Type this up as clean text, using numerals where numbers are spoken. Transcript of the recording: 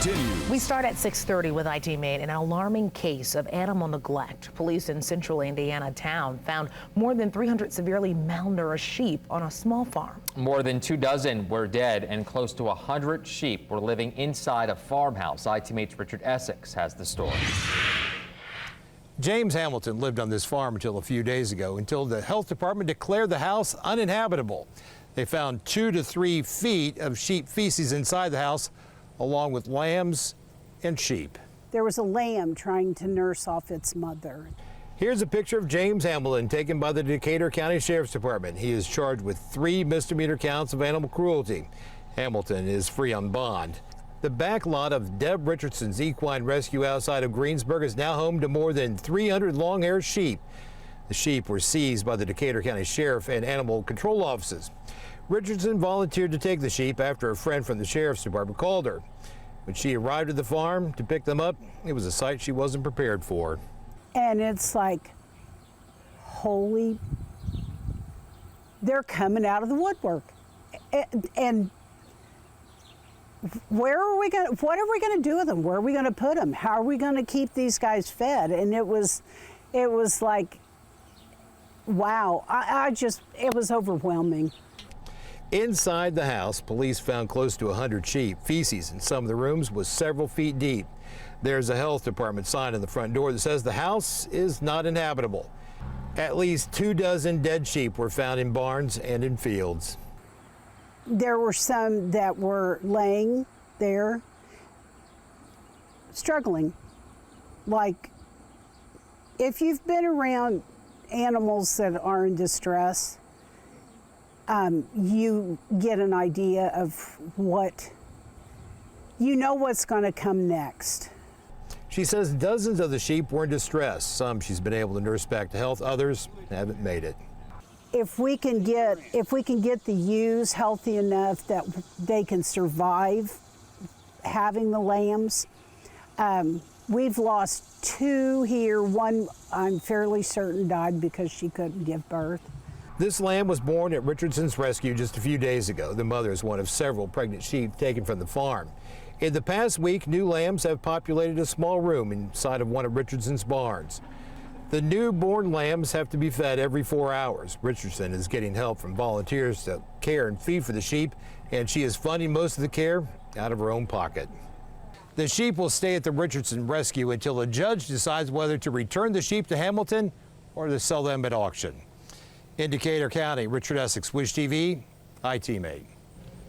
continues. We start at 6:30 with iTeammate. An alarming case of animal neglect. Police in central Indiana town found more than 300 severely malnourished sheep on a small farm. More than 24 were dead and close to 100 sheep were living inside a farmhouse. iTeammate's Richard Essex has the story. James Hamilton lived on this farm until a few days ago, until the health department declared the house uninhabitable. They found 2 to 3 feet of sheep feces inside the house, along with lambs and sheep. There was a lamb trying to nurse off its mother. Here's a picture of James Hamilton taken by the Decatur County Sheriff's Department. He is charged with 3 misdemeanor counts of animal cruelty. Hamilton is free on bond. The back lot of Deb Richardson's equine rescue outside of Greensburg is now home to more than 300 long-haired sheep. The sheep were seized by the Decatur County Sheriff and animal control offices. Richardson volunteered to take the sheep after a friend from the Sheriff's Department called her. When she arrived at the farm to pick them up, it was a sight she wasn't prepared for. And it's like, holy, they're coming out of the woodwork. And what are we going to do with them? Where are we going to put them? How are we going to keep these guys fed? And it was like, wow, it was overwhelming. Inside the house, police found close to 100 sheep. Feces in some of the rooms was several feet deep. There's a health department sign on the front door that says the house is not inhabitable. At least 24 dead sheep were found in barns and in fields. There were some that were laying there, struggling. Like, if you've been around animals that are in distress, you get an idea of what's going to come next. She says dozens of the sheep were in distress. Some she's been able to nurse back to health, others haven't made it. If we can get the ewes healthy enough that they can survive having the lambs, we've lost 2 here. One, I'm fairly certain, died because she couldn't give birth. This lamb was born at Richardson's rescue just a few days ago. The mother is one of several pregnant sheep taken from the farm. In the past week, new lambs have populated a small room inside of one of Richardson's barns. The newborn lambs have to be fed every 4 hours. Richardson is getting help from volunteers to care and feed for the sheep, and she is funding most of the care out of her own pocket. The sheep will stay at the Richardson rescue until a judge decides whether to return the sheep to Hamilton or to sell them at auction. In Decatur County, Richard Essex, Wish TV, iTeammate.